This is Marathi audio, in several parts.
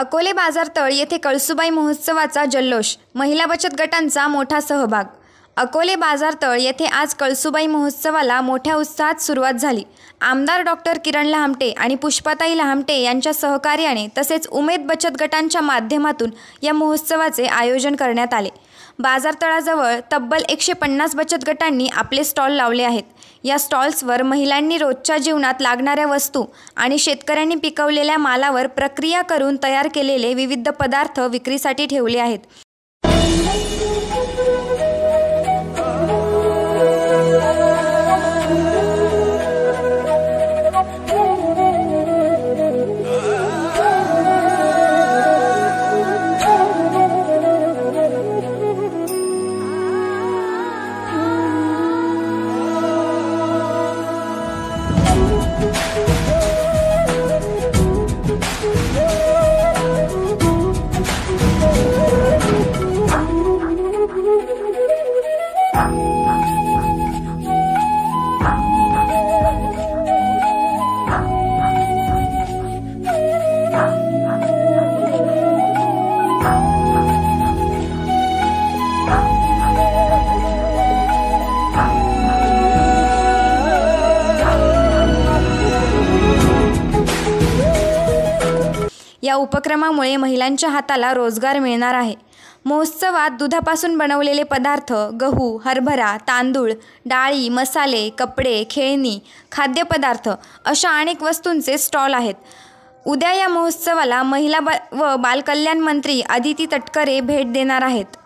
अकोले बाजारतळ येथे कळसूबाई महोत्सवाचा जल्लोष, महिला बचत गटांचा मोठा सहभाग। अकोले बाजारतळ येथे आज कळसूबाई महोत्सवाला मोठ्या उत्साहात सुरुवात झाली। आमदार डॉक्टर किरण लहामटे आणि पुष्पाताई लहामटे यांच्या सहकार्याने तसेच उमेद बचत गटांच्या माध्यमातून या महोत्सवाचे आयोजन करण्यात आले। बाजारतळाजवळ तब्बल 150 बचत गटांनी आपले स्टॉल लावले आहेत। या स्टॉल्सवर महिलांनी रोजच्या जीवनात लागणाऱ्या वस्तू आणि शेतकऱ्यांनी पिकवलेल्या मालावर प्रक्रिया करून तयार केलेले विविध पदार्थ विक्रीसाठी ठेवले आहेत। या उपक्रमामुळे महिलांच्या हाताला रोजगार मिळणार आहे। महोत्सवात दुधापासून बनवलेले पदार्थ, गहू, हरभरा, तांदूळ, डाळी, मसाले, कपडे, खेळणी, खाद्यपदार्थ अशा अनेक वस्तूंचे स्टॉल आहेत। उद्या या महोत्सवाला महिला व बालकल्याण मंत्री अदिती तटकरे भेट देणार आहेत।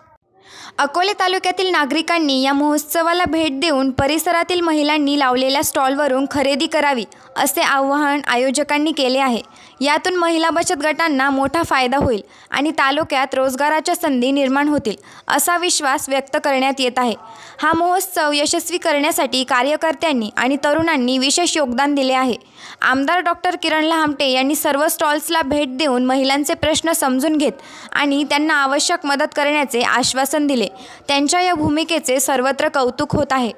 अकोले तालुक्यातील नागरिकांनी या महोत्सवाला भेट देऊन परिसरातील महिलांनी लावलेल्या स्टॉलवरून खरेदी करावी असे आवाहन आयोजकांनी केले आहे। यातून महिला बचत गटांना मोठा फायदा होईल आणि तालुक्यात रोजगाराच्या संधी निर्माण होतील असा विश्वास व्यक्त करण्यात येत आहे। हा महोत्सव यशस्वी करण्यासाठी कार्यकर्त्यांनी आणि तरुणांनी विशेष योगदान दिले आहे। आमदार डॉक्टर किरण लहामटे यांनी सर्व स्टॉल्सला भेट देऊन महिलांचे प्रश्न समजून घेत आणि त्यांना आवश्यक मदत करण्याचे आश्वासन दिले। त्यांच्या या भूमिकेचे सर्वत्र कौतुक होत आहे।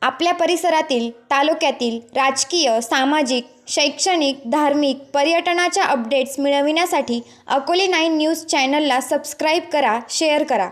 आपल्या परिसरातील, तालुक्यातील राजकीय, सामाजिक, शैक्षणिक, धार्मिक, पर्यटनाच्या अपडेट्स मिळविण्यासाठी अकोले 9 न्यूज चॅनलला सबस्क्राईब करा, शेअर करा।